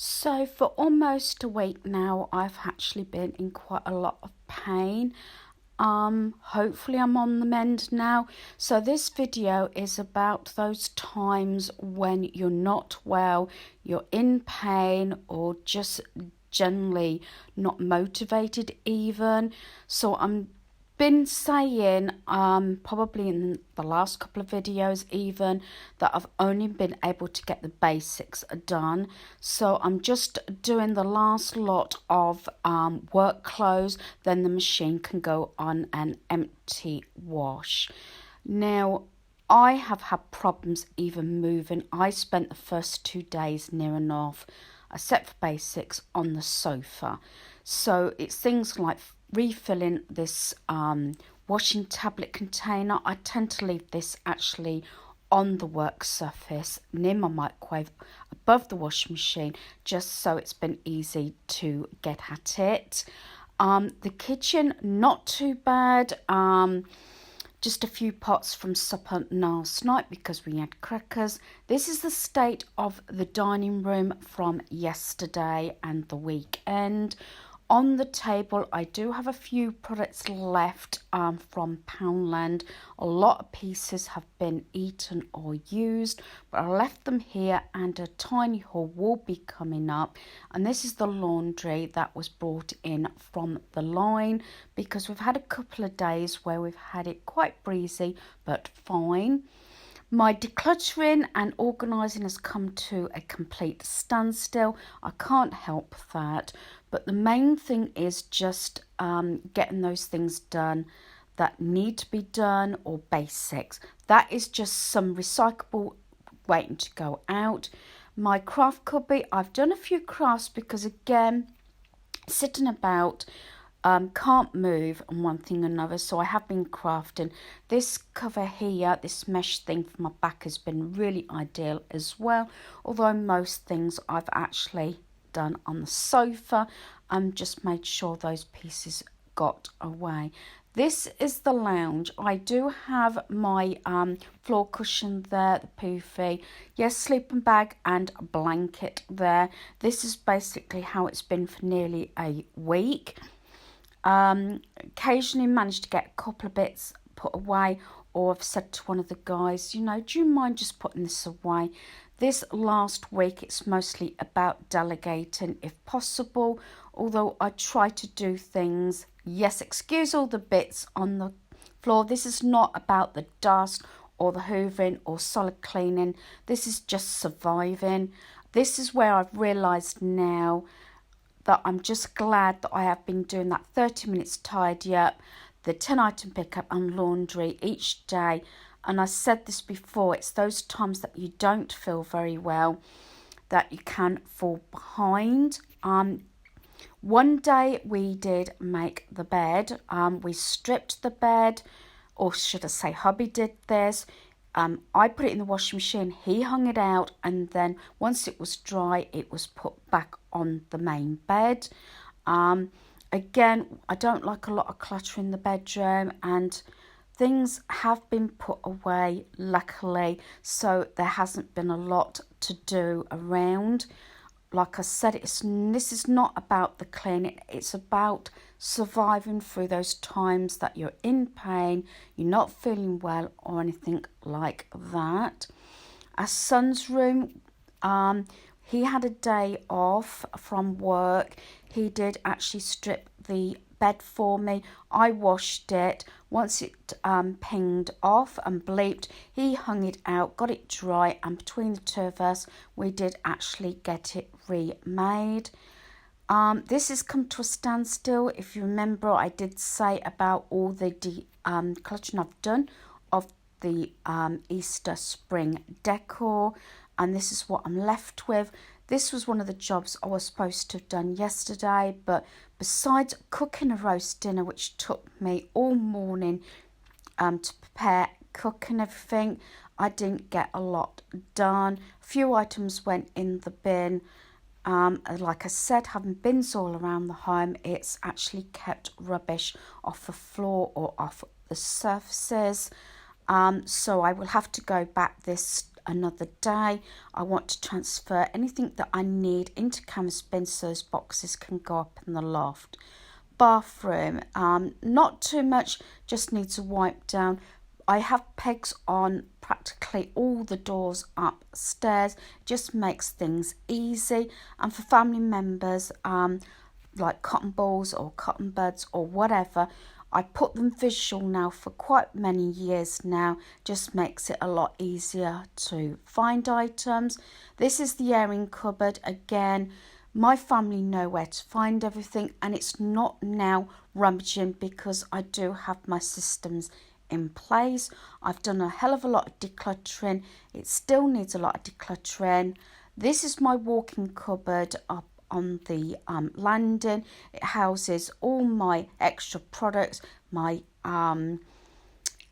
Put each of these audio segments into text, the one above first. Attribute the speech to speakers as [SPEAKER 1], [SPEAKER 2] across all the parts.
[SPEAKER 1] So for almost a week now, I've actually been in quite a lot of pain. Hopefully I'm on the mend now. So this video is about those times when you're not well, you're in pain, or just generally not motivated even. So I'm been saying probably in the last couple of videos even that I've only been able to get the basics done, so I'm just doing the last lot of work clothes, then the machine can go on an empty wash. Now I have had problems even moving. I spent the first 2 days near enough, except for basics, on the sofa. So it's things like refilling this washing tablet container. I tend to leave this actually on the work surface near my microwave above the washing machine, just so it's been easy to get at it. The kitchen, not too bad. Just a few pots from supper last night because we had crackers. This is the state of the dining room from yesterday and the weekend. On the table, I do have a few products left from Poundland. A lot of pieces have been eaten or used, but I left them here, and a tiny haul will be coming up. And this is the laundry that was brought in from the line, because we've had a couple of days where we've had it quite breezy, but fine. My decluttering and organising has come to a complete standstill. I can't help that. But the main thing is just getting those things done that need to be done, or basics. That is just some recyclable waiting to go out. My craft cubby, I've done a few crafts because, again, sitting about, can't move and one thing or another, so I have been crafting. This cover here, this mesh thing for my back, has been really ideal as well, although most things I've actually done on the sofa and just made sure those pieces got away. This is the lounge. I do have my floor cushion there, the poofy. Yes, sleeping bag and a blanket there. This is basically how it's been for nearly a week. Occasionally managed to get a couple of bits put away, or I've said to one of the guys, do you mind just putting this away? This last week it's mostly about delegating if possible, although I try to do things. Yes, excuse all the bits on the floor. This is not about the dust or the hoovering or solid cleaning. This is just surviving. This is where I've realised now that I'm just glad that I have been doing that 30 minutes tidy up, the 10 item pickup and laundry each day. And I said this before, it's those times that you don't feel very well that you can fall behind. One day we did make the bed. We stripped the bed, or should I say hubby did this. I put it in the washing machine, he hung it out, and then once it was dry, it was put back on the main bed. Again, I don't like a lot of clutter in the bedroom, and things have been put away, luckily, so there hasn't been a lot to do around. Like I said, this is not about the cleaning, it's about surviving through those times that you're in pain, you're not feeling well or anything like that. Our son's room, he had a day off from work. He did actually strip the bed for me. I washed it. Once it pinged off and bleeped, he hung it out, got it dry, and between the two of us, we did actually get it remade. This has come to a standstill. If you remember, I did say about all the cluttering I've done of the Easter spring decor, and this is what I'm left with. This was one of the jobs I was supposed to have done yesterday, but besides cooking a roast dinner, which took me all morning to prepare, cook and everything, I didn't get a lot done. A few items went in the bin. Like I said, having bins all around the home, it's actually kept rubbish off the floor or off the surfaces. So I will have to go back this another day. I want to transfer anything that I need into canvas bins so those boxes can go up in the loft. Bathroom, not too much, just needs a wipe down. I have pegs on practically all the doors upstairs, just makes things easy. And for family members, like cotton balls or cotton buds or whatever, I put them visual now for quite many years now, just makes it a lot easier to find items. This is the airing cupboard. Again, my family know where to find everything, and it's not now rummaging because I do have my systems in place. I've done a hell of a lot of decluttering. It still needs a lot of decluttering. This is my walk-in cupboard up on the landing. It houses all my extra products, my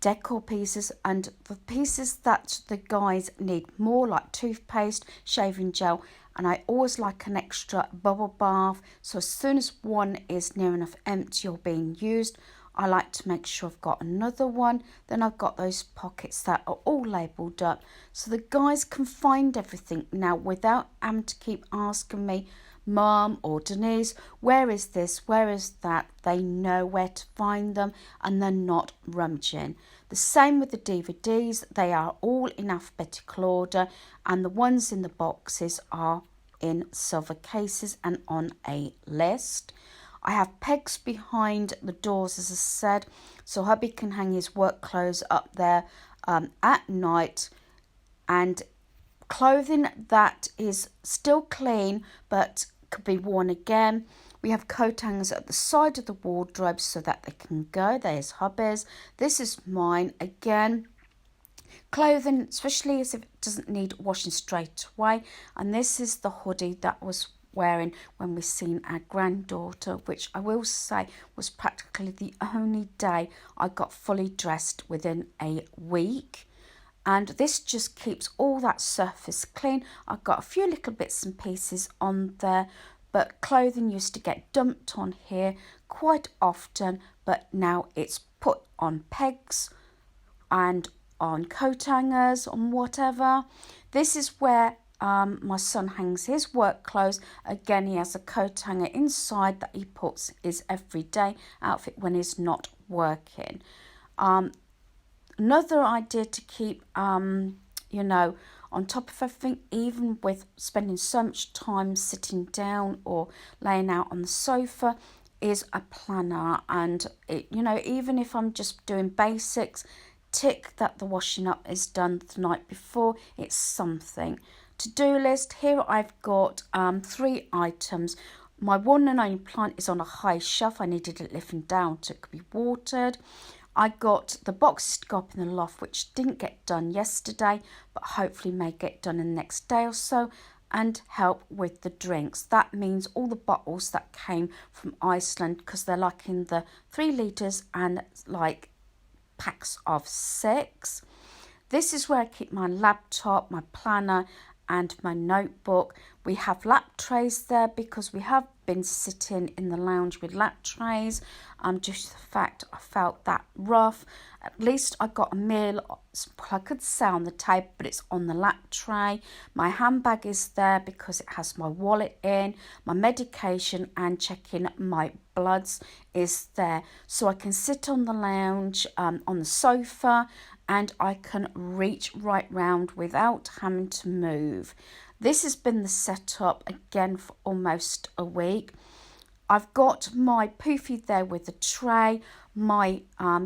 [SPEAKER 1] decor pieces, and the pieces that the guys need more, like toothpaste, shaving gel, and I always like an extra bubble bath, so as soon as one is near enough empty or being used, I like to make sure I've got another one. Then I've got those pockets that are all labelled up, so the guys can find everything now without having to keep asking me, Mum or Denise, where is this, where is that? They know where to find them and they're not rummaging. The same with the DVDs, they are all in alphabetical order, and the ones in the boxes are in silver cases and on a list. I have pegs behind the doors, as I said, so hubby can hang his work clothes up there at night, and clothing that is still clean but could be worn again. We have coat hangers at the side of the wardrobe so that they can go. There's hubby's. This is mine again. Clothing, especially as if it doesn't need washing straight away. And this is the hoodie that was wearing when we seen our granddaughter, which I will say was practically the only day I got fully dressed within a week. And this just keeps all that surface clean. I've got a few little bits and pieces on there, but clothing used to get dumped on here quite often, but now it's put on pegs and on coat hangers, on whatever. This is where my son hangs his work clothes. Again, he has a coat hanger inside that he puts his everyday outfit when he's not working. Another idea to keep, you know, on top of everything, even with spending so much time sitting down or laying out on the sofa, is a planner. And, you know, even if I'm just doing basics, tick that the washing up is done the night before, it's something. To-do list, here I've got 3 items. My one and only plant is on a high shelf. I needed it lifting down so it could be watered. I got the boxes to go up in the loft, which didn't get done yesterday, but hopefully may get done in the next day or so, and help with the drinks. That means all the bottles that came from Iceland, because they're like in the 3 litres and like packs of 6. This is where I keep my laptop, my planner, and my notebook. We have lap trays there because we have been sitting in the lounge with lap trays. Just the fact I felt that rough. At least I got a meal, I could say on the table, but it's on the lap tray. My handbag is there because it has my wallet in. My medication and checking my bloods is there. So I can sit on the lounge, on the sofa, and I can reach right round without having to move. This has been the setup again for almost a week. I've got my poofy there with the tray, my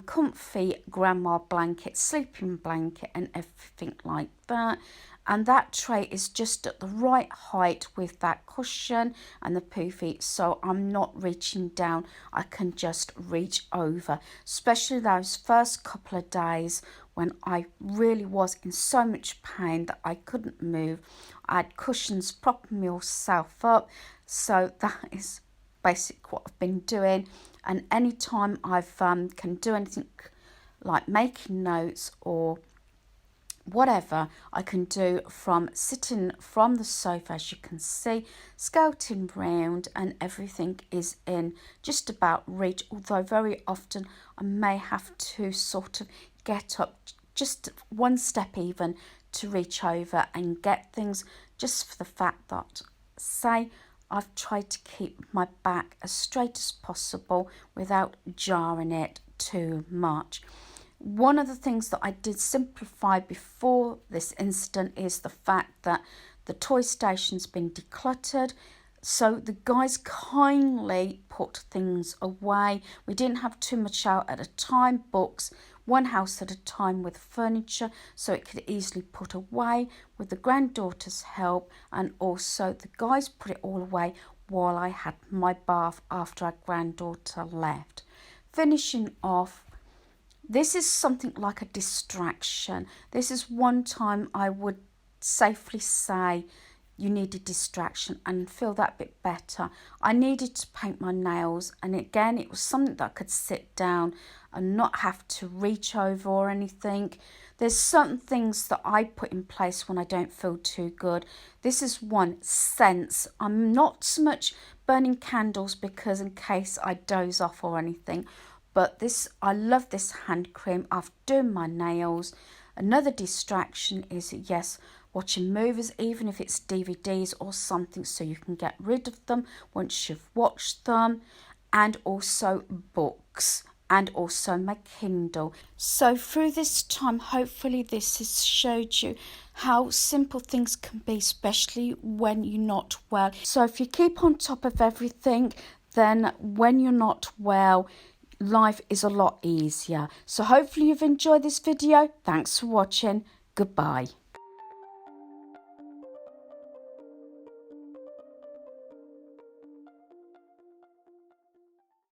[SPEAKER 1] comfy grandma blanket, sleeping blanket and everything like that. And that tray is just at the right height with that cushion and the poofy, so I'm not reaching down, I can just reach over. Especially those first couple of days when I really was in so much pain that I couldn't move. I had cushions propping myself up, so that is basically what I've been doing. And anytime I've can do anything like making notes or whatever, I can do from sitting from the sofa, as you can see, scouting round, and everything is in just about reach, although very often I may have to sort of get up just one step even to reach over and get things, just for the fact that, say, I've tried to keep my back as straight as possible without jarring it too much. One of the things that I did simplify before this incident is the fact that the toy station's been decluttered. So the guys kindly put things away. We didn't have too much out at a time, books, one house at a time with furniture, so it could easily put away with the granddaughter's help, and also the guys put it all away while I had my bath after our granddaughter left. Finishing off, this is something like a distraction. This is one time I would safely say you need a distraction and feel that bit better. I needed to paint my nails, and again, it was something that I could sit down and not have to reach over or anything. There's certain things that I put in place when I don't feel too good. This is one, scents. I'm not so much burning candles because in case I doze off or anything, but this, I love this hand cream after doing my nails. Another distraction is, yes, watching movies, even if it's DVDs or something, so you can get rid of them once you've watched them, and also books, and also my Kindle. So through this time, hopefully this has showed you how simple things can be, especially when you're not well. So if you keep on top of everything, then when you're not well, life is a lot easier. So hopefully you've enjoyed this video. Thanks for watching. Goodbye.